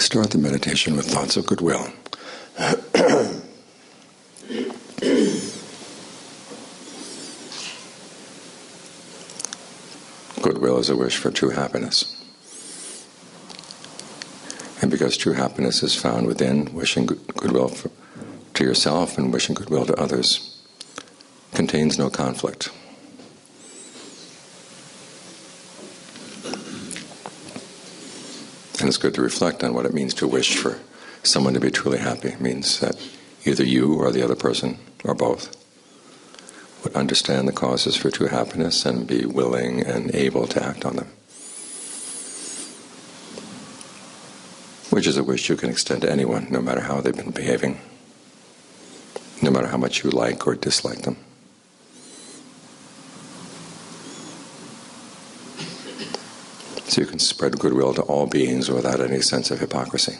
Start the meditation with thoughts of goodwill. Goodwill is a wish for true happiness. And because true happiness is found within, wishing goodwill to yourself and wishing goodwill to others contains no conflict. And it's good to reflect on what it means to wish for someone to be truly happy. It means that either you or the other person, or both, would understand the causes for true happiness and be willing and able to act on them. Which is a wish you can extend to anyone, no matter how they've been behaving, no matter how much you like or dislike them. So you can spread goodwill to all beings without any sense of hypocrisy.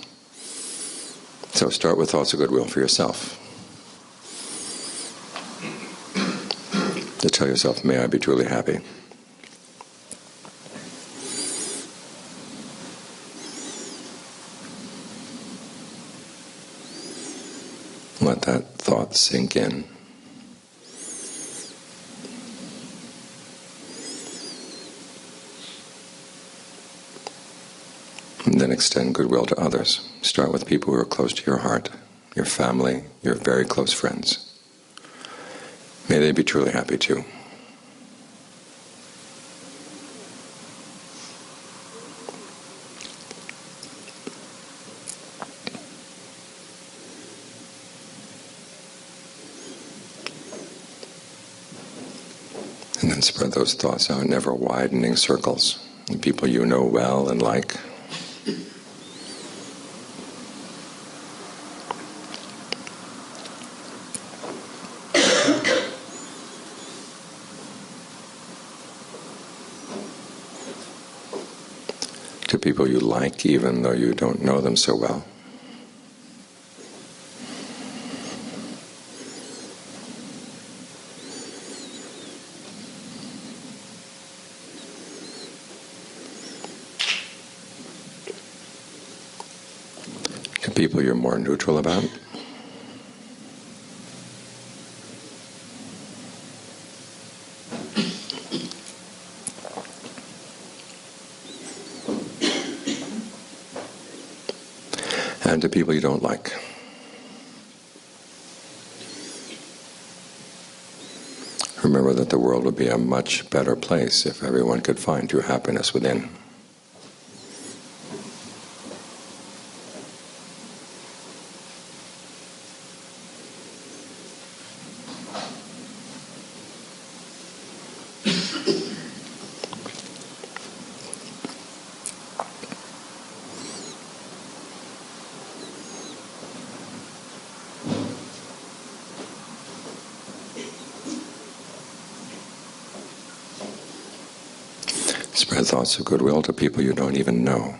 So start with thoughts of goodwill for yourself. To tell yourself, may I be truly happy. Let that thought sink in. And then extend goodwill to others. Start with people who are close to your heart, your family, your very close friends. May they be truly happy too. And then spread those thoughts out in ever widening circles. And people you know well and like. To people you like, even though you don't know them so well. To people you're more neutral about. And to people you don't like. Remember that the world would be a much better place if everyone could find true happiness within. Spread thoughts of goodwill to people you don't even know.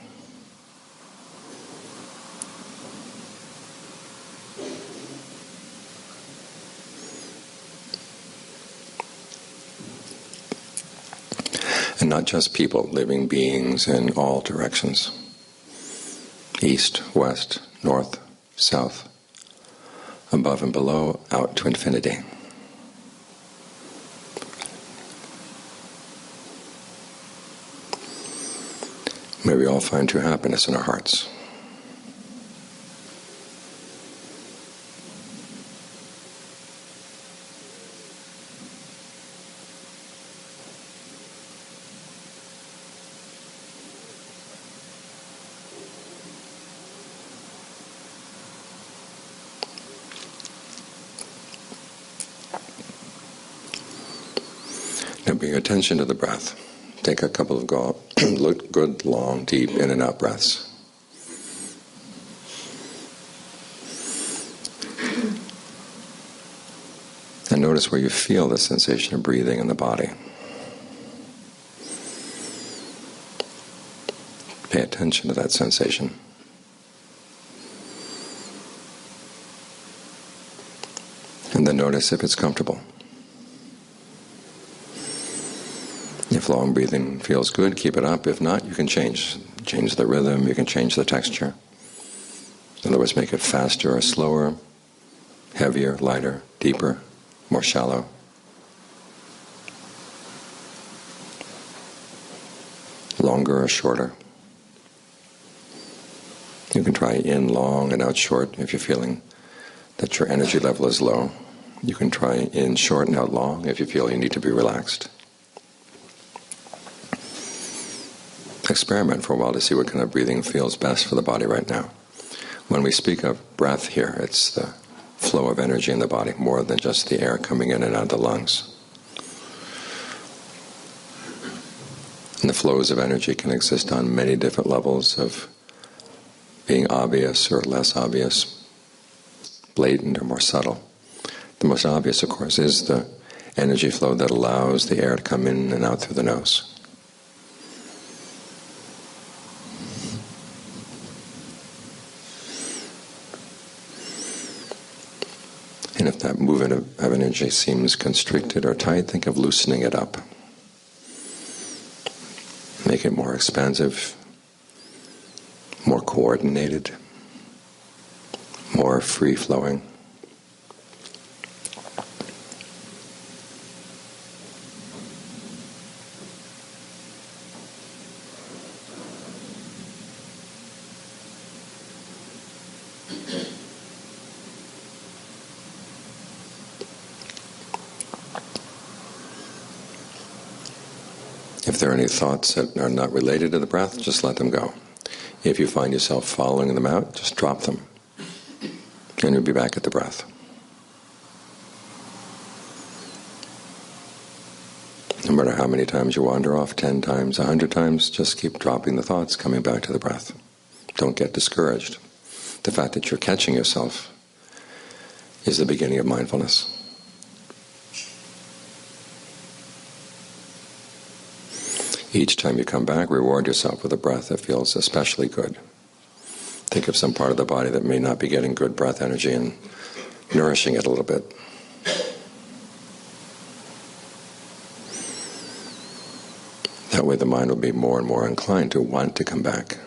And not just people, living beings in all directions. East, west, north, south, above and below, out to infinity. May we all find true happiness in our hearts. Now bring attention to the breath. Take a couple of good, long, deep in and out breaths. And notice where you feel the sensation of breathing in the body. Pay attention to that sensation. And then notice if it's comfortable. If long breathing feels good, keep it up. If not, you can change the rhythm, you can change the texture. In other words, make it faster or slower, heavier, lighter, deeper, more shallow. Longer or shorter. You can try in long and out short if you're feeling that your energy level is low. You can try in short and out long if you feel you need to be relaxed. Experiment for a while to see what kind of breathing feels best for the body right now. When we speak of breath here, it's the flow of energy in the body more than just the air coming in and out of the lungs. And the flows of energy can exist on many different levels of being obvious or less obvious, blatant or more subtle. The most obvious, of course, is the energy flow that allows the air to come in and out through the nose. And if that movement of energy seems constricted or tight, think of loosening it up. Make it more expansive, more coordinated, more free-flowing. If there are any thoughts that are not related to the breath, just let them go. If you find yourself following them out, just drop them. And you'll be back at the breath. No matter how many times you wander off, 10 times, 100 times, just keep dropping the thoughts, coming back to the breath. Don't get discouraged. The fact that you're catching yourself is the beginning of mindfulness. Each time you come back, reward yourself with a breath that feels especially good. Think of some part of the body that may not be getting good breath energy and nourishing it a little bit. That way the mind will be more and more inclined to want to come back.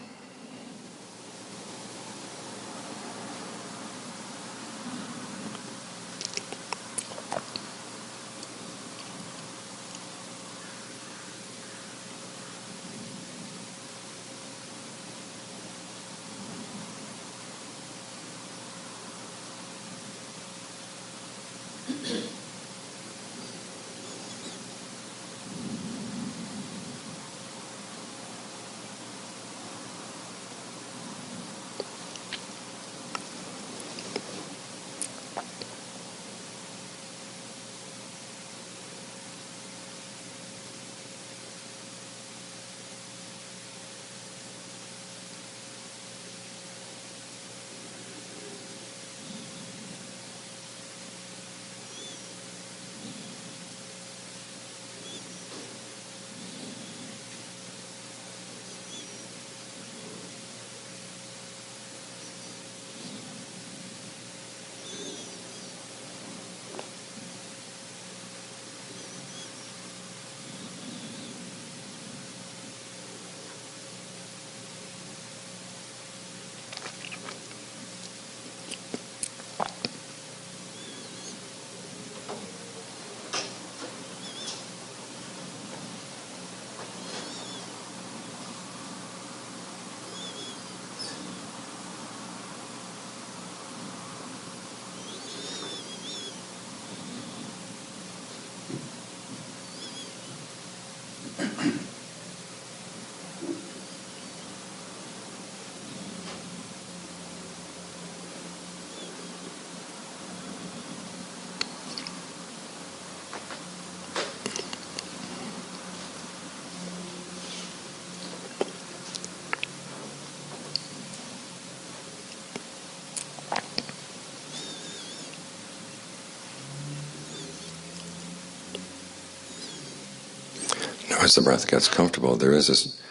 As the breath gets comfortable, there is this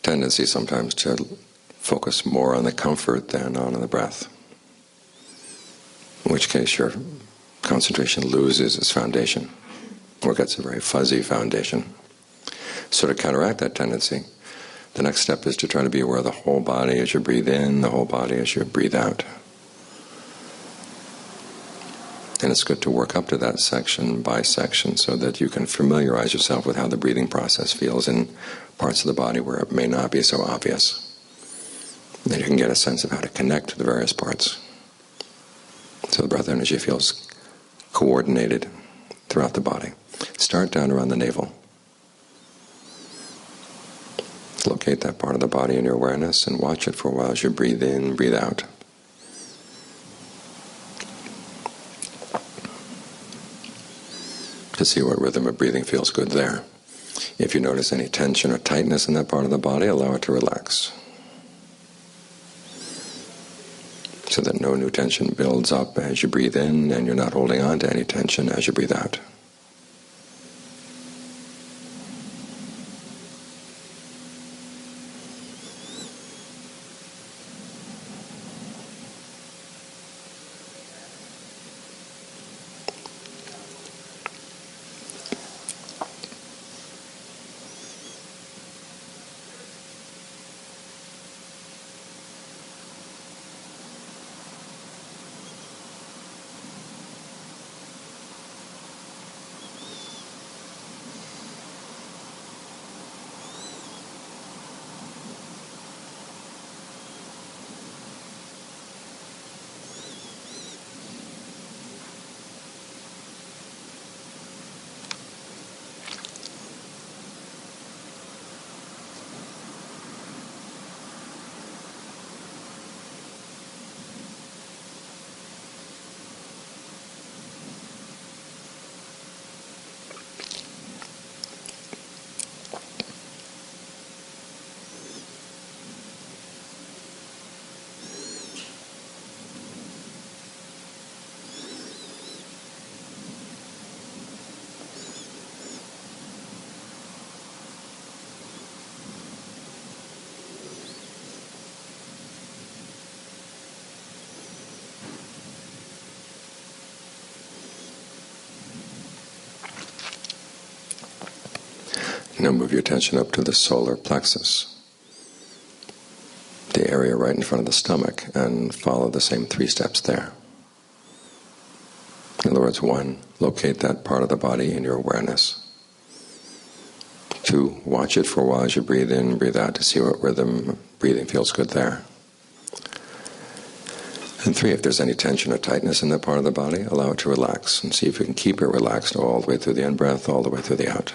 tendency sometimes to focus more on the comfort than on the breath, in which case your concentration loses its foundation, or gets a very fuzzy foundation. So to counteract that tendency, the next step is to try to be aware of the whole body as you breathe in, the whole body as you breathe out. And it's good to work up to that section by section so that you can familiarize yourself with how the breathing process feels in parts of the body where it may not be so obvious. Then you can get a sense of how to connect to the various parts. So the breath energy feels coordinated throughout the body. Start down around the navel. Locate that part of the body in your awareness and watch it for a while as you breathe in, breathe out. To see what rhythm of breathing feels good there. If you notice any tension or tightness in that part of the body, allow it to relax. So that no new tension builds up as you breathe in, and you're not holding on to any tension as you breathe out. Now move your attention up to the solar plexus, the area right in front of the stomach, and follow the same 3 steps there. In other words, 1, locate that part of the body in your awareness. 2, watch it for a while as you breathe in, breathe out to see what rhythm breathing feels good there. And 3, if there's any tension or tightness in that part of the body, allow it to relax and see if you can keep it relaxed all the way through the in-breath, all the way through the out.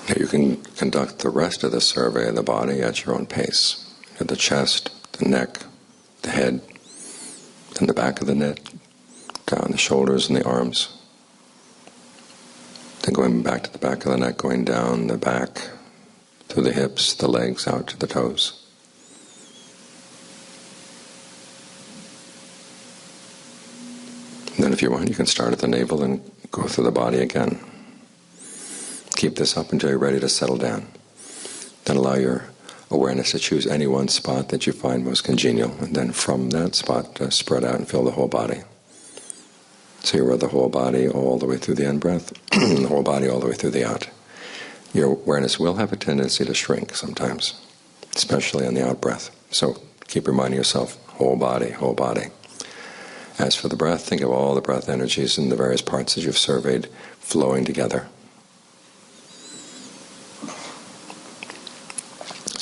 Now you can conduct the rest of the survey of the body at your own pace. The chest, the neck, the head, then the back of the neck, down the shoulders and the arms. Then going back to the back of the neck, going down the back, through the hips, the legs, out to the toes. And then if you want, you can start at the navel and go through the body again. Keep this up until you're ready to settle down. Then allow your awareness to choose any one spot that you find most congenial, and then from that spot spread out and fill the whole body. So you're with the whole body all the way through the in-breath, the whole body all the way through the out. Your awareness will have a tendency to shrink sometimes, especially on the out-breath. So keep reminding yourself, whole body, whole body. As for the breath, think of all the breath energies in the various parts that you've surveyed flowing together.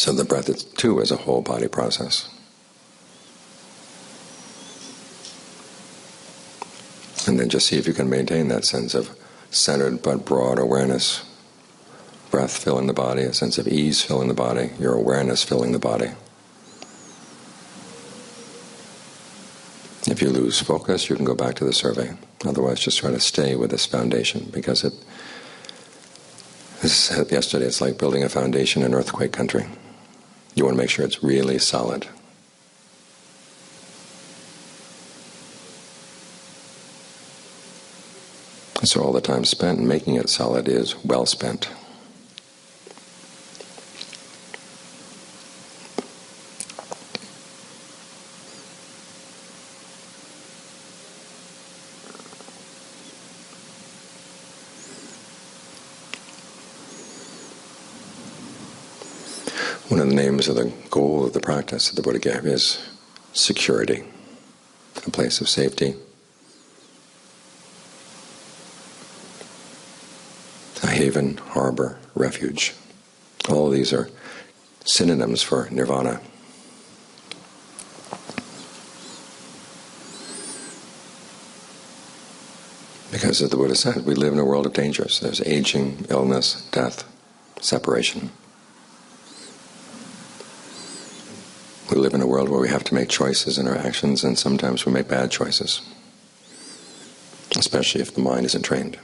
So the breath, too, is a whole body process. And then just see if you can maintain that sense of centered but broad awareness. Breath filling the body, a sense of ease filling the body, your awareness filling the body. If you lose focus, you can go back to the survey. Otherwise, just try to stay with this foundation, because as I said yesterday, it's like building a foundation in earthquake country. You want to make sure it's really solid. So all the time spent making it solid is well spent. One of the names of the goal of the practice that the Buddha gave is security, a place of safety, a haven, harbor, refuge. All of these are synonyms for nirvana. Because as the Buddha said, we live in a world of dangers. There's aging, illness, death, separation. We live in a world where we have to make choices in our actions, and sometimes we make bad choices, especially if the mind isn't trained.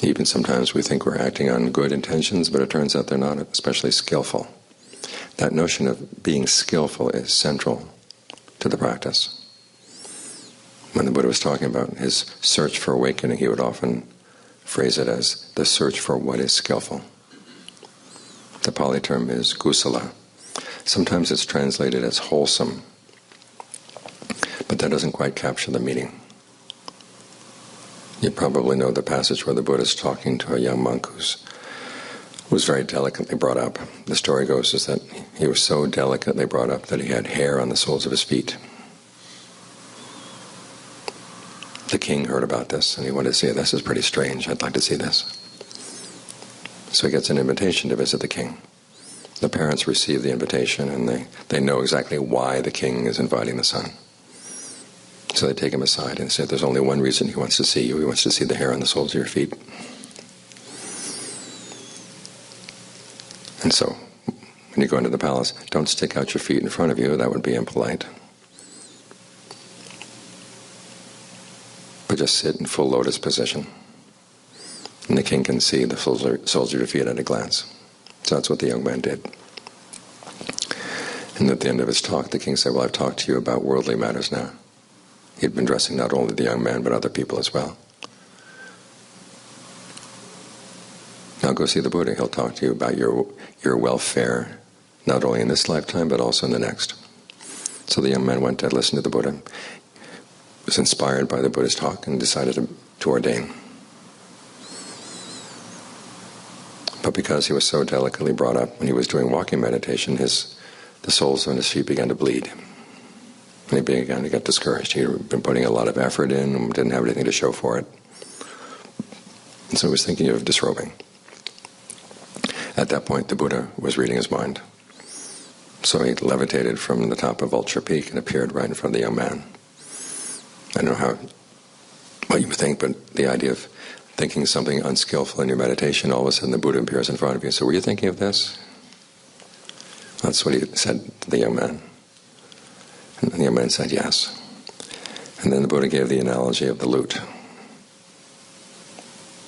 Even sometimes we think we're acting on good intentions, but it turns out they're not especially skillful. That notion of being skillful is central to the practice. When the Buddha was talking about his search for awakening, he would often phrase it as the search for what is skillful. The Pali term is kusala. Sometimes it's translated as wholesome, but that doesn't quite capture the meaning. You probably know the passage where the Buddha is talking to a young monk who was very delicately brought up. The story goes is that he was so delicately brought up that he had hair on the soles of his feet. The king heard about this and he wanted to see it. This is pretty strange. I'd like to see this. So he gets an invitation to visit the king. The parents receive the invitation and they know exactly why the king is inviting the son. So they take him aside and say, there's only one reason he wants to see you. He wants to see the hair on the soles of your feet. And so, when you go into the palace, don't stick out your feet in front of you. That would be impolite. But just sit in full lotus position. And the king can see the soles of your feet at a glance. So that's what the young man did. And at the end of his talk, the king said, well, I've talked to you about worldly matters now. He'd been addressing not only the young man, but other people as well. Now go see the Buddha. He'll talk to you about your welfare, not only in this lifetime, but also in the next. So the young man went to listen to the Buddha, was inspired by the Buddha's talk, and decided to ordain. But because he was so delicately brought up, when he was doing walking meditation, the soles of his feet began to bleed. And he began to get discouraged. He had been putting a lot of effort in and didn't have anything to show for it. And so he was thinking of disrobing. At that point, the Buddha was reading his mind. So he levitated from the top of Vulture Peak and appeared right in front of the young man. I don't know what you would think, but the idea of thinking something unskillful in your meditation, all of a sudden the Buddha appears in front of you. So were you thinking of this? That's what he said to the young man. And the young man said yes. And then the Buddha gave the analogy of the lute.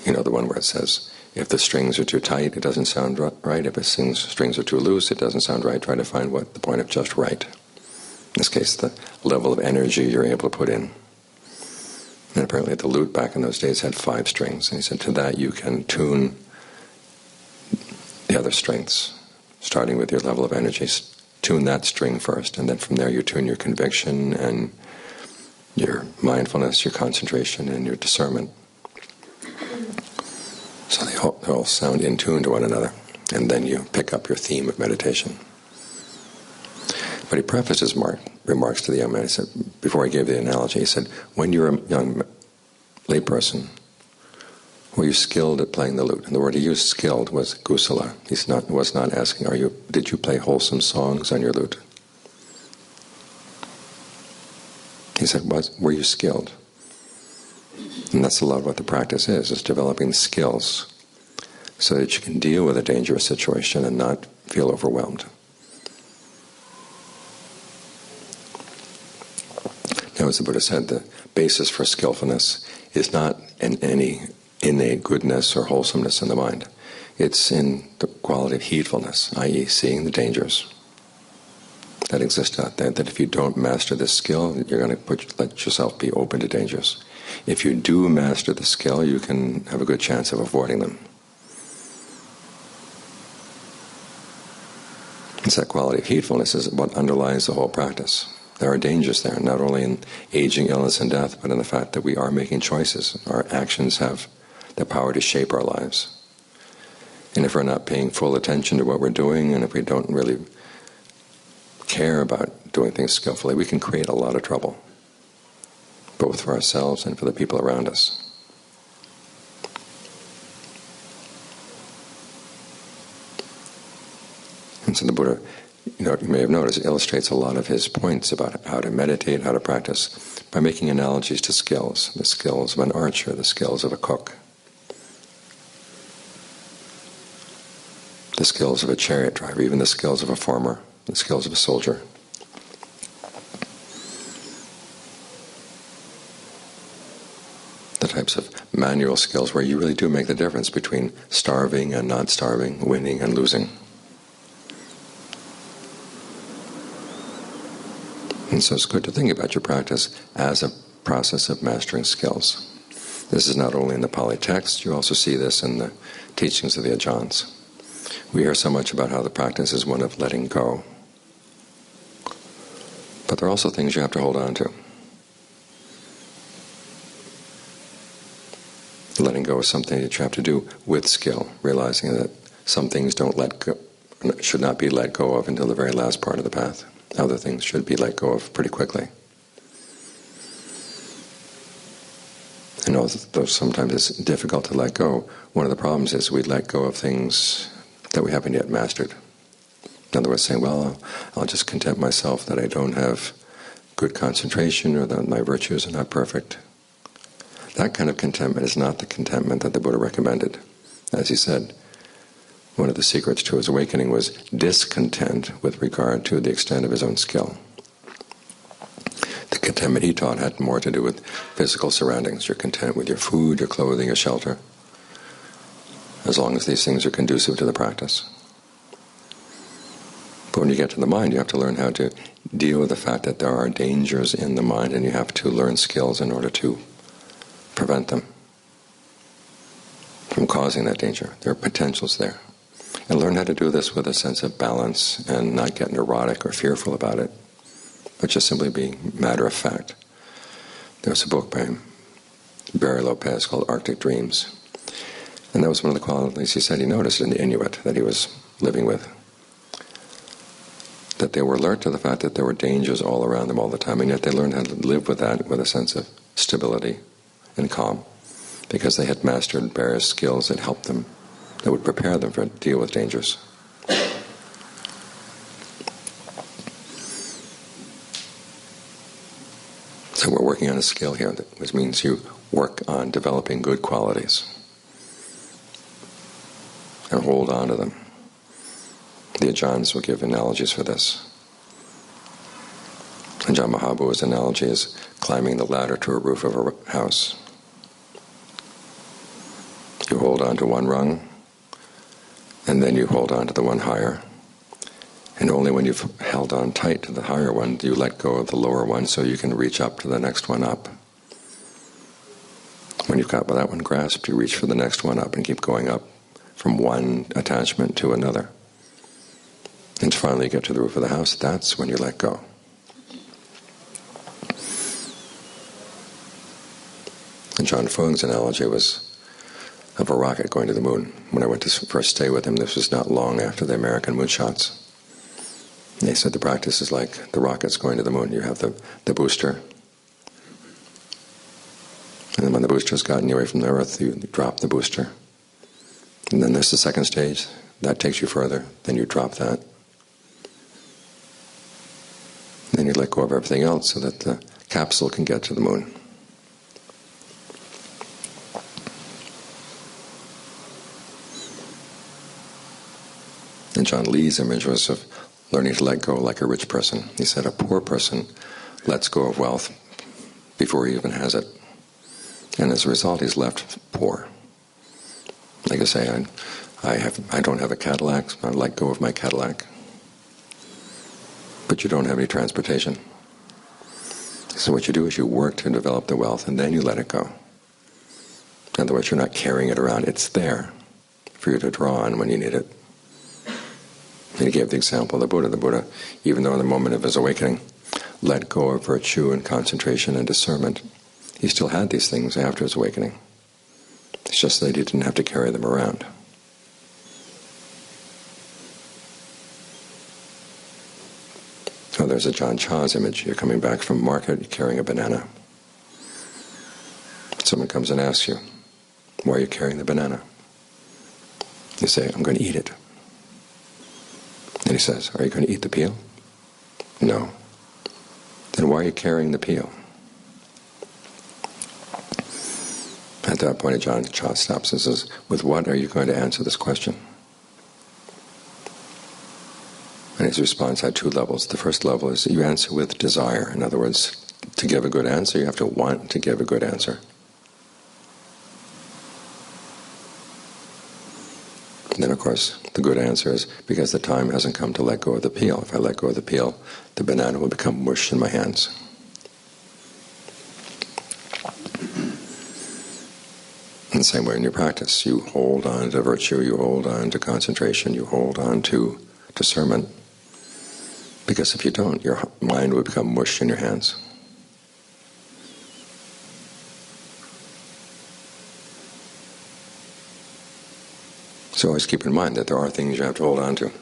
You know, the one where it says, if the strings are too tight, it doesn't sound right. If the strings are too loose, it doesn't sound right. Try to find what the point of just right. In this case, the level of energy you're able to put in. And apparently the lute back in those days had 5 strings. And he said, to that you can tune the other strengths, starting with your level of energy. Tune that string first, and then from there you tune your conviction and your mindfulness, your concentration, and your discernment. So they all sound in tune to one another, and then you pick up your theme of meditation. But he prefaced his remarks to the young man. He said, before he gave the analogy, he said, when you're a young layperson Were you skilled at playing the lute? And the word he used, skilled, was kusala. He was not asking, did you play wholesome songs on your lute? He said, were you skilled? And that's a lot of what the practice is developing skills so that you can deal with a dangerous situation and not feel overwhelmed. Now, as the Buddha said, the basis for skillfulness is not in any innate goodness or wholesomeness in the mind. It's in the quality of heedfulness, i.e. seeing the dangers that exist out there, that if you don't master this skill, you're going to let yourself be open to dangers. If you do master the skill, you can have a good chance of avoiding them. It's that quality of heedfulness is what underlies the whole practice. There are dangers there, not only in aging, illness, and death, but in the fact that we are making choices. Our actions have the power to shape our lives. And if we're not paying full attention to what we're doing, and if we don't really care about doing things skillfully, we can create a lot of trouble, both for ourselves and for the people around us. And so the Buddha, you may have noticed, illustrates a lot of his points about how to meditate, how to practice, by making analogies to skills, the skills of an archer, the skills of a cook, the skills of a chariot driver, even the skills of a farmer, the skills of a soldier. The types of manual skills where you really do make the difference between starving and not starving, winning and losing. And so it's good to think about your practice as a process of mastering skills. This is not only in the Pali text, you also see this in the teachings of the Ajahns. We hear so much about how the practice is one of letting go. But there are also things you have to hold on to. Letting go is something that you have to do with skill, realizing that some things should not be let go of until the very last part of the path. Other things should be let go of pretty quickly. And although sometimes it's difficult to let go, one of the problems is we let go of things that we haven't yet mastered. In other words, saying, well, I'll just content myself that I don't have good concentration or that my virtues are not perfect. That kind of contentment is not the contentment that the Buddha recommended. As he said, one of the secrets to his awakening was discontent with regard to the extent of his own skill. The contentment he taught had more to do with physical surroundings. You're content with your food, your clothing, your shelter, as long as these things are conducive to the practice. But when you get to the mind, you have to learn how to deal with the fact that there are dangers in the mind, and you have to learn skills in order to prevent them from causing that danger. There are potentials there. And learn how to do this with a sense of balance and not get neurotic or fearful about it, but just simply being matter of fact. There's a book by Barry Lopez called Arctic Dreams. And that was one of the qualities he said he noticed in the Inuit that he was living with. That they were alert to the fact that there were dangers all around them all the time, and yet they learned how to live with that with a sense of stability and calm, because they had mastered various skills that helped them, that would prepare them to deal with dangers. So we're working on a skill here, which means you work on developing good qualities and hold on to them. The Ajahns will give analogies for this. Ajahn Mahabu's analogy is climbing the ladder to a roof of a house. You hold on to one rung, and then you hold on to the one higher. And only when you've held on tight to the higher one do you let go of the lower one so you can reach up to the next one up. When you've got that one grasped, you reach for the next one up and keep going up from one attachment to another. And finally you get to the roof of the house, that's when you let go. And John Fung's analogy was of a rocket going to the moon. When I went to first stay with him, this was not long after the American moonshots. And they said the practice is like the rockets going to the moon. You have the booster, And then when the booster's gotten you away from the earth, you drop the booster. And then there's the second stage. That takes you further. Then you drop that. And then you let go of everything else so that the capsule can get to the moon. And John Lee's image was of learning to let go like a rich person. He said a poor person lets go of wealth before he even has it. And as a result, he's left poor. Like I say, I don't have a Cadillac, so I let go of my Cadillac. But you don't have any transportation. So what you do is you work to develop the wealth, and then you let it go. In other words, you're not carrying it around. It's there for you to draw on when you need it. And he gave the example of the Buddha. The Buddha, even though in the moment of his awakening, let go of virtue and concentration and discernment, he still had these things after his awakening. It's just that he didn't have to carry them around. Oh, there's a John Cha's image. You're coming back from market, you're carrying a banana. Someone comes and asks you, why are you carrying the banana? You say, I'm going to eat it. And he says, are you going to eat the peel? No. Then why are you carrying the peel? At that point, Ajaan Geoff stops and says, with what are you going to answer this question? And his response had two levels. The first level is that you answer with desire. In other words, to give a good answer, you have to want to give a good answer. And then, of course, the good answer is because the time hasn't come to let go of the peel. If I let go of the peel, the banana will become mush in my hands. In the same way in your practice, you hold on to virtue, you hold on to concentration, you hold on to discernment. Because if you don't, your mind will become mush in your hands. So always keep in mind that there are things you have to hold on to.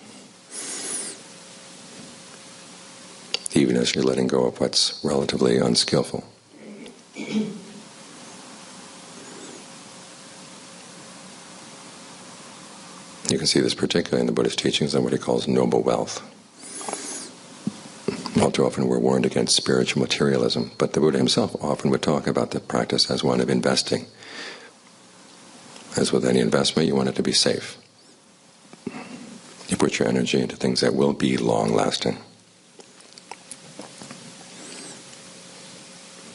Even as you're letting go of what's relatively unskillful. You can see this particularly in the Buddhist teachings on what he calls noble wealth. All too often we're warned against spiritual materialism, but the Buddha himself often would talk about the practice as one of investing. As with any investment, you want it to be safe. You put your energy into things that will be long-lasting.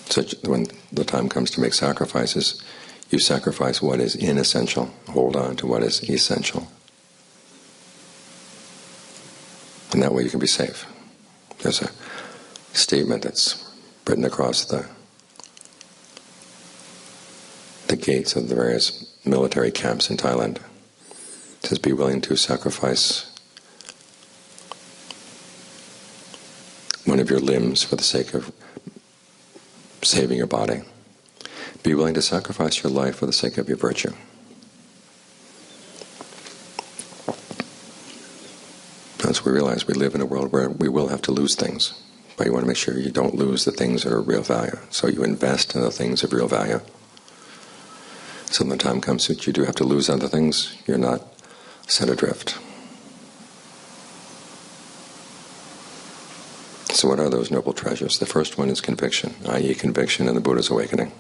So when the time comes to make sacrifices, you sacrifice what is inessential. Hold on to what is essential. And that way you can be safe. There's a statement that's written across the gates of the various military camps in Thailand. It says, be willing to sacrifice one of your limbs for the sake of saving your body. Be willing to sacrifice your life for the sake of your virtue. As we realize, we live in a world where we will have to lose things, but you want to make sure you don't lose the things that are of real value. So you invest in the things of real value. So when the time comes that you do have to lose other things, you're not set adrift. So what are those noble treasures? The first one is conviction, i.e. conviction in the Buddha's awakening.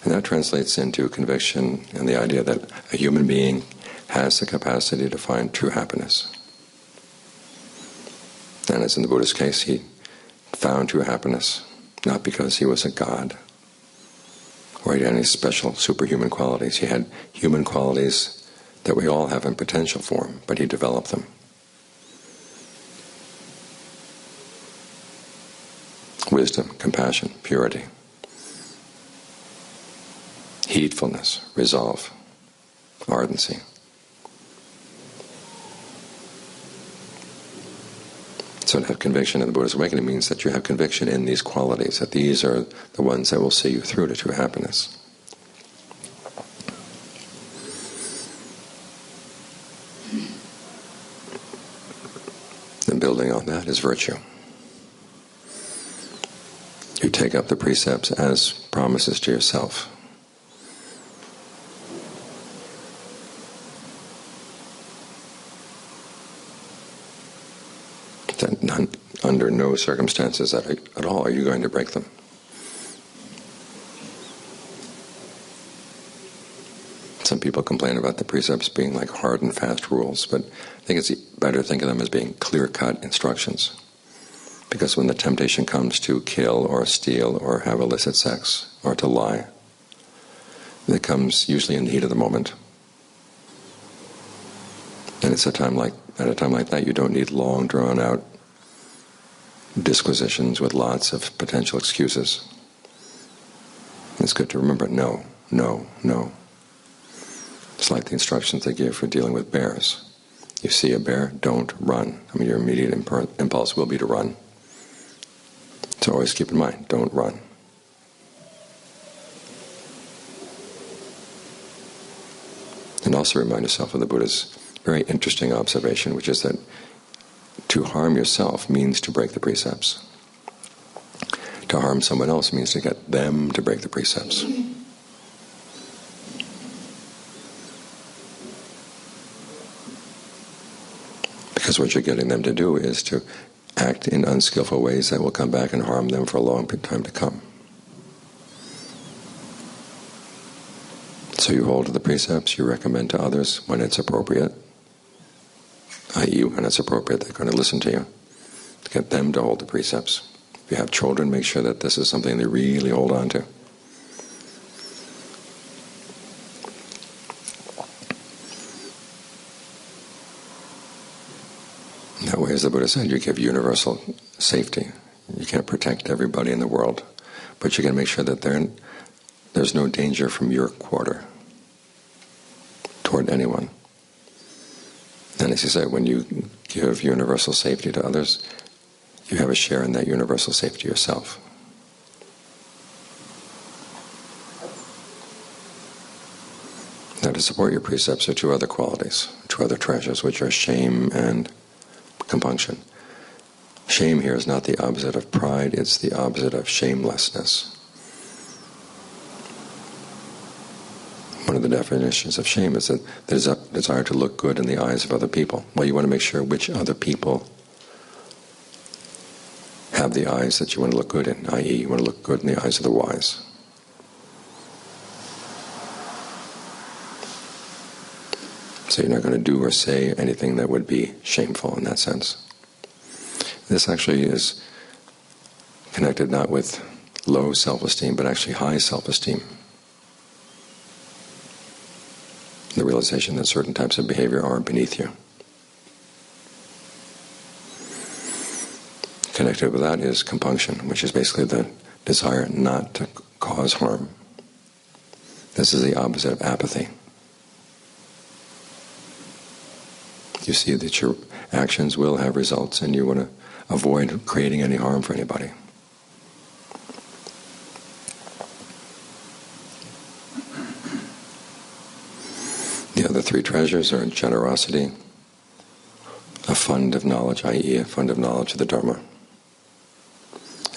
And that translates into conviction and the idea that a human being has the capacity to find true happiness. And as in the Buddha's case, he found true happiness, not because he was a god, or he had any special superhuman qualities. He had human qualities that we all have in potential form, but he developed them. Wisdom, compassion, purity, heedfulness, resolve, ardency. So to have conviction in the Buddha's awakening means that you have conviction in these qualities, that these are the ones that will see you through to true happiness. And building on that is virtue. You take take up the precepts as promises to yourself. That under no circumstances at all are you going to break them. Some people complain about the precepts being like hard and fast rules, but I think it's better to think of them as being clear-cut instructions. Because when the temptation comes to kill or steal or have illicit sex or to lie, it comes usually in the heat of the moment. And it's at a time like that you don't need long, drawn-out disquisitions with lots of potential excuses. It's good to remember, no, no, no. It's like the instructions they give for dealing with bears. You see a bear, don't run. I mean, your immediate impulse will be to run. So always keep in mind, don't run. And also remind yourself of the Buddha's very interesting observation, which is that to harm yourself means to break the precepts. To harm someone else means to get them to break the precepts. Because what you're getting them to do is to act in unskillful ways that will come back and harm them for a long time to come. So you hold to the precepts, you recommend to others when it's appropriate, i.e. when it's appropriate they're going to listen to you, to get them to hold the precepts. If you have children, make sure that this is something they really hold on to. That way, as the Buddha said, you give universal safety. You can't protect everybody in the world, but you can make sure that there's no danger from your quarter toward anyone. And as he said, when you give universal safety to others, you have a share in that universal safety yourself. Now, to support your precepts are two other qualities, two other treasures, which are shame and compunction. Shame here is not the opposite of pride, it's the opposite of shamelessness. One of the definitions of shame is that there's a desire to look good in the eyes of other people. Well, you want to make sure which other people have the eyes that you want to look good in, i.e. you want to look good in the eyes of the wise. So you're not going to do or say anything that would be shameful in that sense. This actually is connected not with low self-esteem, but actually high self-esteem. The realization that certain types of behavior are beneath you. Connected with that is compunction, which is basically the desire not to cause harm. This is the opposite of apathy. You see that your actions will have results and you want to avoid creating any harm for anybody. The other three treasures are generosity, a fund of knowledge, i.e. a fund of knowledge of the Dharma,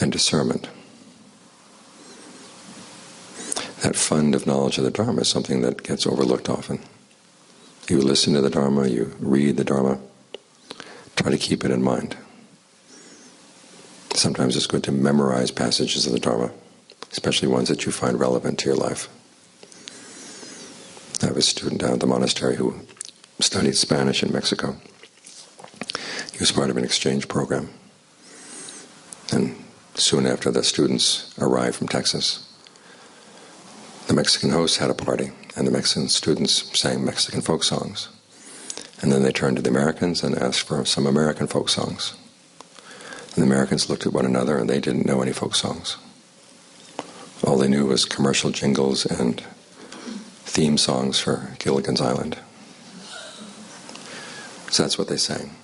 and discernment. That fund of knowledge of the Dharma is something that gets overlooked often. You listen to the Dharma, you read the Dharma, try to keep it in mind. Sometimes it's good to memorize passages of the Dharma, especially ones that you find relevant to your life. I have a student down at the monastery who studied Spanish in Mexico. He was part of an exchange program. And soon after the students arrived from Texas, the Mexican host had a party, and the Mexican students sang Mexican folk songs. And then they turned to the Americans and asked for some American folk songs. And the Americans looked at one another and they didn't know any folk songs. All they knew was commercial jingles and theme songs for Gilligan's Island. So that's what they sang.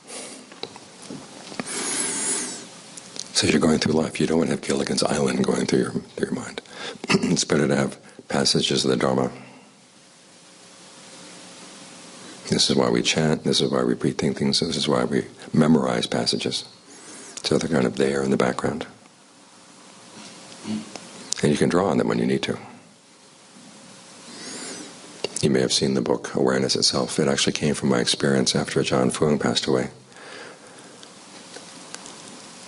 So as you're going through life, you don't want to have Gilligan's Island going through your mind. It's better to have passages of the Dharma. This is why we chant, this is why we rethink things, this is why we memorize passages. So they're kind of there in the background. And you can draw on them when you need to. You may have seen the book, Awareness Itself. It actually came from my experience after Ajaan Geoff passed away.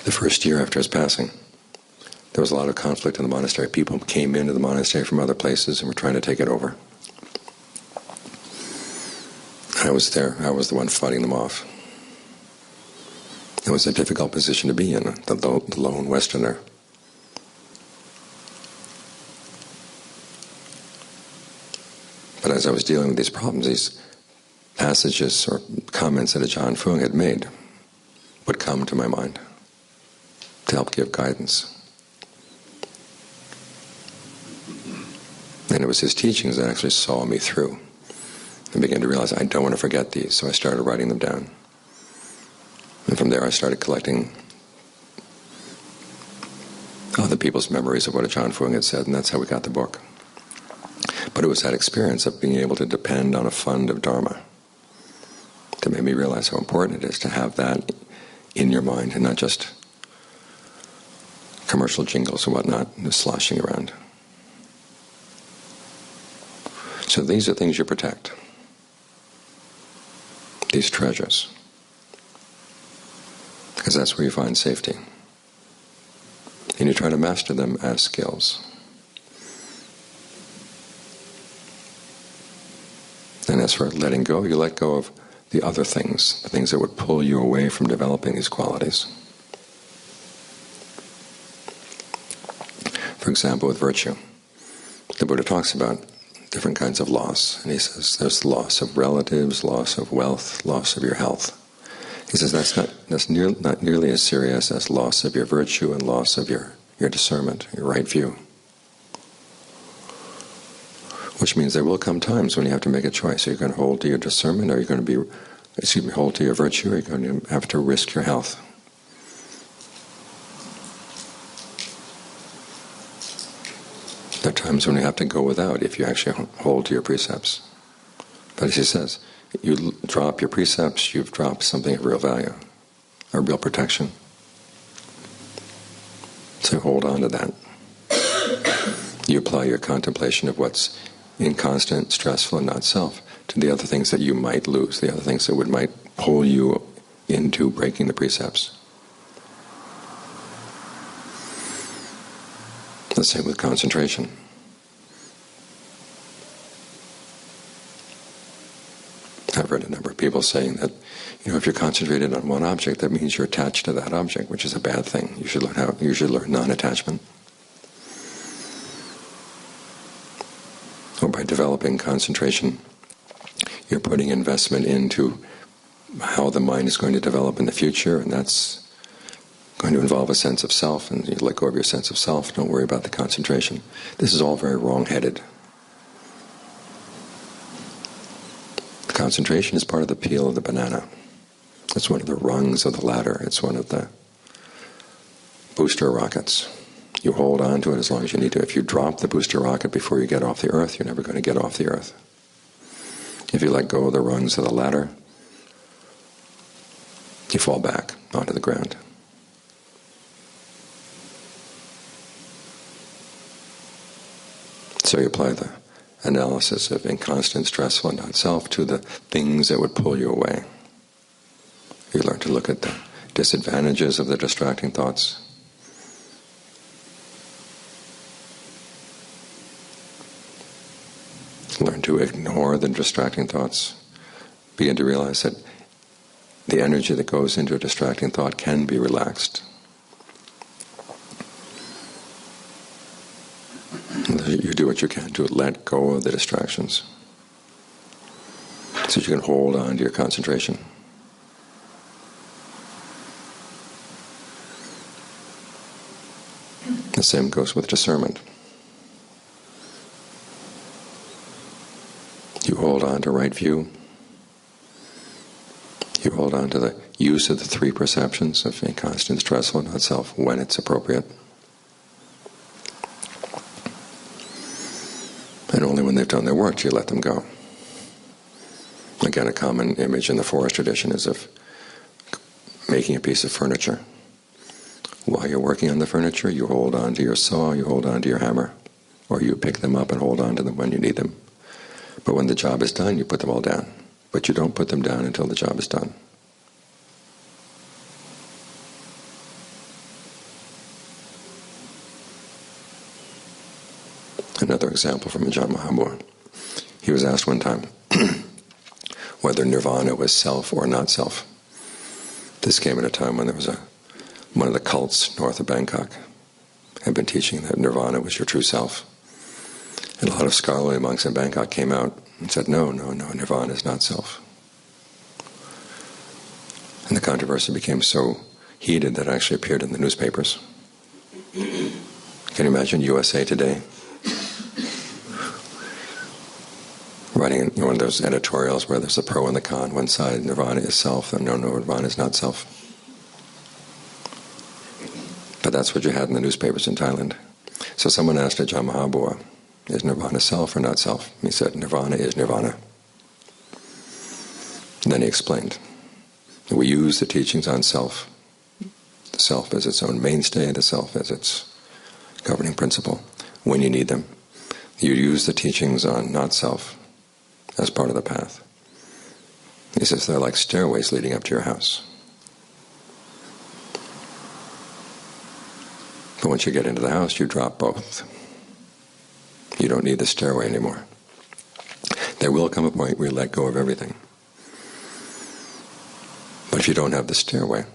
The first year after his passing, there was a lot of conflict in the monastery. People came into the monastery from other places and were trying to take it over. I was there. I was the one fighting them off. It was a difficult position to be in, the lone Westerner. But as I was dealing with these problems, these passages or comments that Ajaan Geoff had made would come to my mind to help give guidance. And it was his teachings that actually saw me through. I began to realize I don't want to forget these, so I started writing them down. And from there I started collecting other people's memories of what Ajaan Geoff had said, and that's how we got the book. But it was that experience of being able to depend on a fund of Dharma that made me realize how important it is to have that in your mind and not just commercial jingles and whatnot just sloshing around. So these are things you protect. These treasures. Because that's where you find safety. And you try to master them as skills. And as for letting go, you let go of the other things, the things that would pull you away from developing these qualities. For example, with virtue, the Buddha talks about different kinds of loss. And he says there's loss of relatives, loss of wealth, loss of your health. He says that's not nearly as serious as loss of your virtue and loss of your discernment, your right view. Which means there will come times when you have to make a choice. Are you going to hold to your discernment, or are you going to hold to your virtue, or are you going to have to risk your health? There are times when you have to go without if you actually hold to your precepts. But as he says, you drop your precepts, you've dropped something of real value, or real protection. So hold on to that. You apply your contemplation of what's inconstant, stressful, and not self to the other things that you might lose, the other things that might pull you into breaking the precepts. The same with concentration. I've read a number of people saying that, if you're concentrated on one object, that means you're attached to that object, which is a bad thing. You should learn non-attachment. Or by developing concentration, you're putting investment into how the mind is going to develop in the future, and that's going to involve a sense of self, and you let go of your sense of self. Don't worry about the concentration. This is all very wrong-headed. Concentration is part of the peel of the banana. It's one of the rungs of the ladder. It's one of the booster rockets. You hold on to it as long as you need to. If you drop the booster rocket before you get off the earth, you're never going to get off the earth. If you let go of the rungs of the ladder, you fall back onto the ground. So you apply the analysis of inconstant, stressful, and not-self to the things that would pull you away. You learn to look at the disadvantages of the distracting thoughts. Learn to ignore the distracting thoughts. Begin to realize that the energy that goes into a distracting thought can be relaxed. You do what you can to let go of the distractions so you can hold on to your concentration. The same goes with discernment. You hold on to right view. You hold on to the use of the three perceptions of inconstant, stressful, and not self when it's appropriate. And only when they've done their work do you let them go. Again, a common image in the forest tradition is of making a piece of furniture. While you're working on the furniture, you hold on to your saw, you hold on to your hammer, or you pick them up and hold on to them when you need them. But when the job is done, you put them all down. But you don't put them down until the job is done. Another example from Ajaan Geoff. He was asked one time whether nirvana was self or not self. This came at a time when there was one of the cults north of Bangkok had been teaching that nirvana was your true self. And a lot of scholarly monks in Bangkok came out and said, no, nirvana is not self. And the controversy became so heated that it actually appeared in the newspapers. Can you imagine USA Today writing one of those editorials where there's a pro and the con? One side, nirvana is self, and no, nirvana is not self. But that's what you had in the newspapers in Thailand. So someone asked Ajaan Geoff, is nirvana self or not self? He said, nirvana is nirvana. And then he explained, we use the teachings on self. The self as its own mainstay, the self as its governing principle, when you need them. You use the teachings on not self as part of the path. He says they're like stairways leading up to your house. But once you get into the house, you drop both. You don't need the stairway anymore. There will come a point where you let go of everything. But if you don't have the stairway,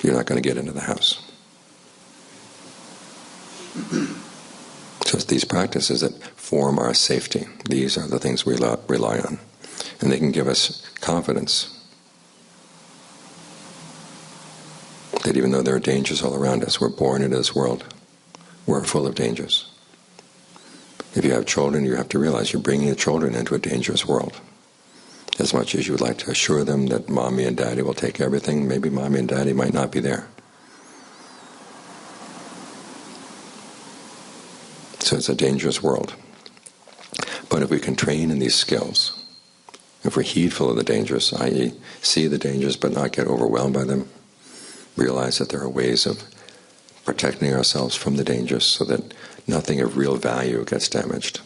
you're not going to get into the house. So it's these practices that form our safety. These are the things we rely on. And they can give us confidence that even though there are dangers all around us, we're born into this world, we're full of dangers. If you have children, you have to realize you're bringing the children into a dangerous world. As much as you would like to assure them that mommy and daddy will take everything, maybe mommy and daddy might not be there. So it's a dangerous world. But if we can train in these skills, if we're heedful of the dangers, i.e. see the dangers but not get overwhelmed by them, realize that there are ways of protecting ourselves from the dangers so that nothing of real value gets damaged.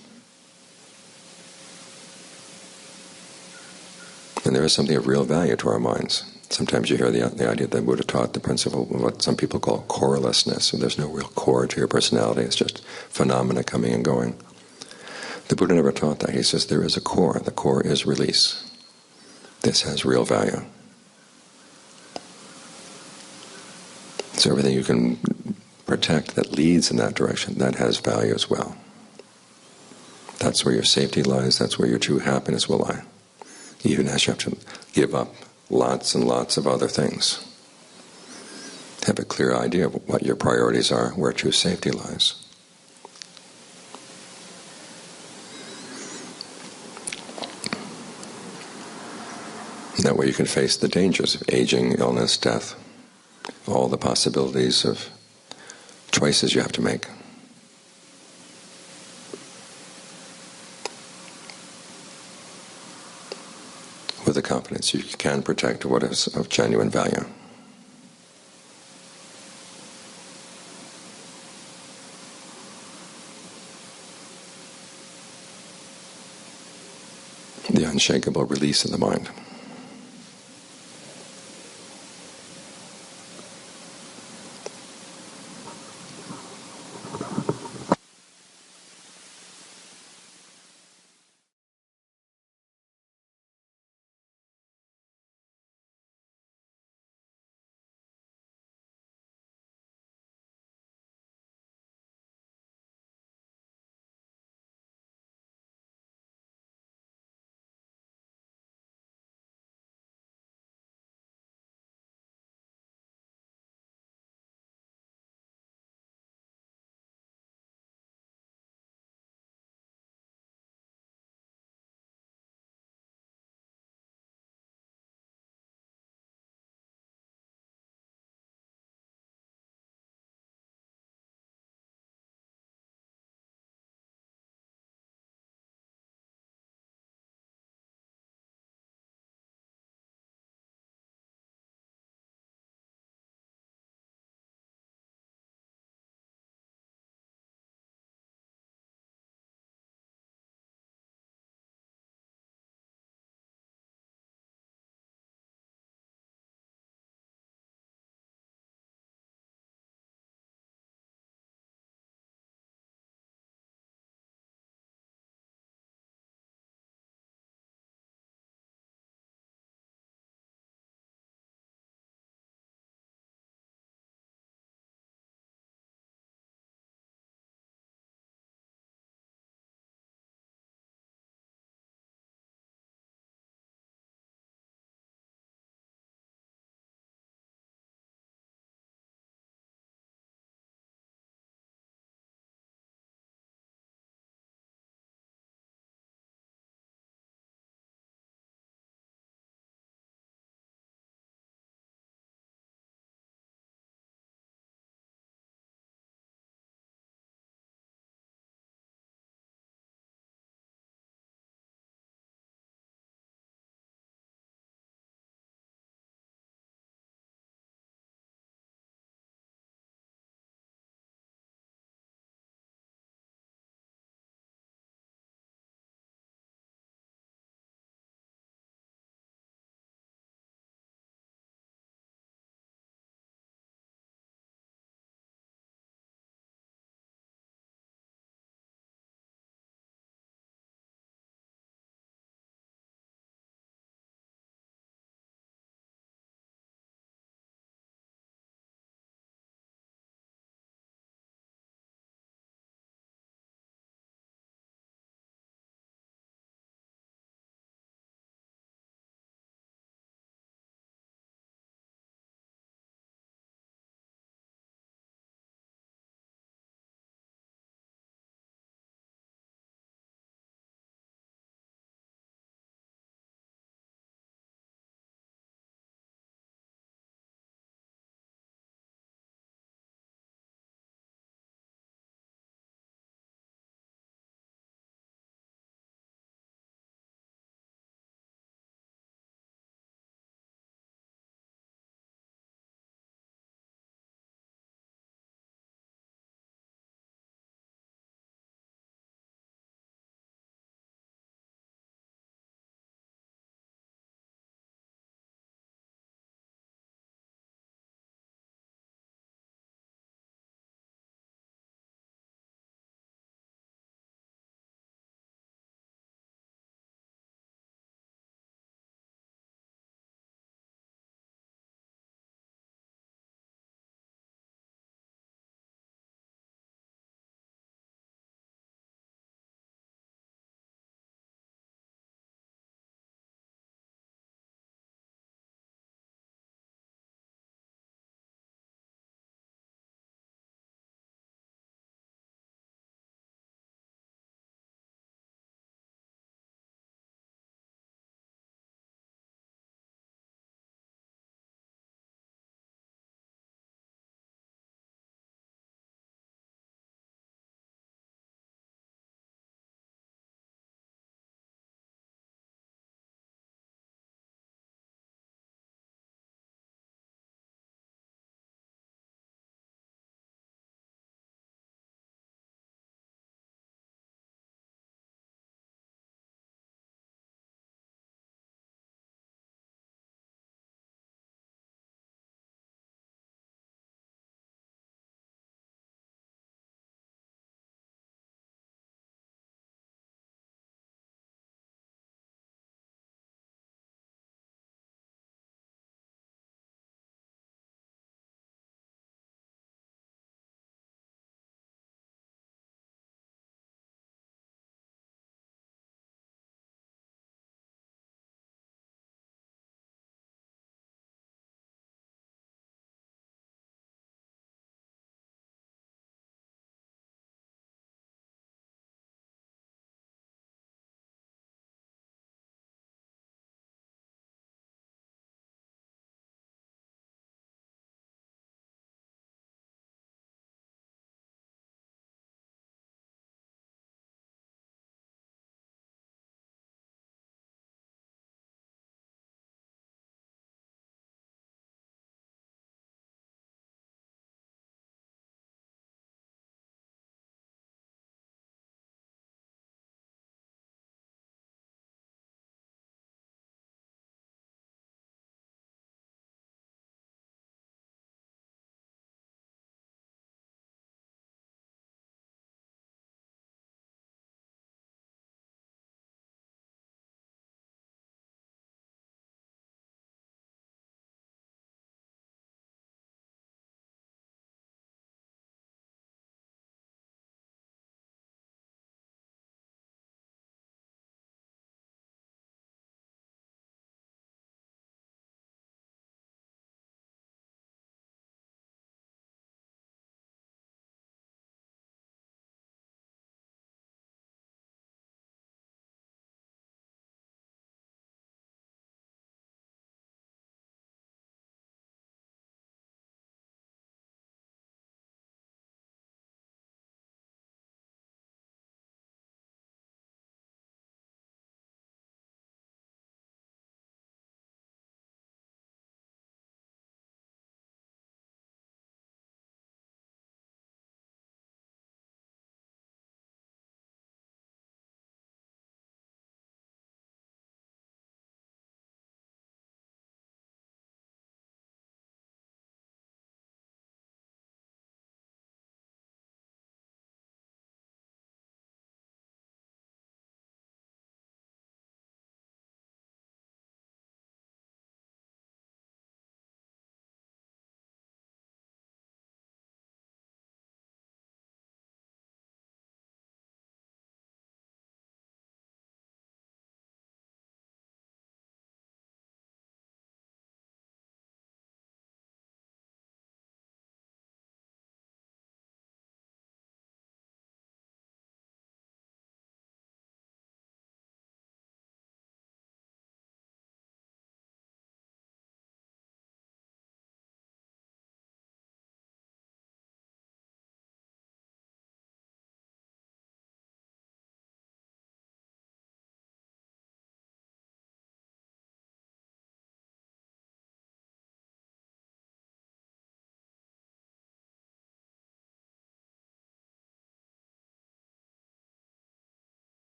And there is something of real value to our minds. Sometimes you hear the idea that the Buddha taught the principle of what some people call corelessness. So there's no real core to your personality. It's just phenomena coming and going. The Buddha never taught that. He says there is a core. The core is release. This has real value. So everything you can protect that leads in that direction, that has value as well. That's where your safety lies. That's where your true happiness will lie. Even as you have to give up lots and lots of other things. Have a clear idea of what your priorities are, where true safety lies. And that way you can face the dangers of aging, illness, death, all the possibilities of choices you have to make. With the confidence you can protect what is of genuine value. The unshakable release of the mind.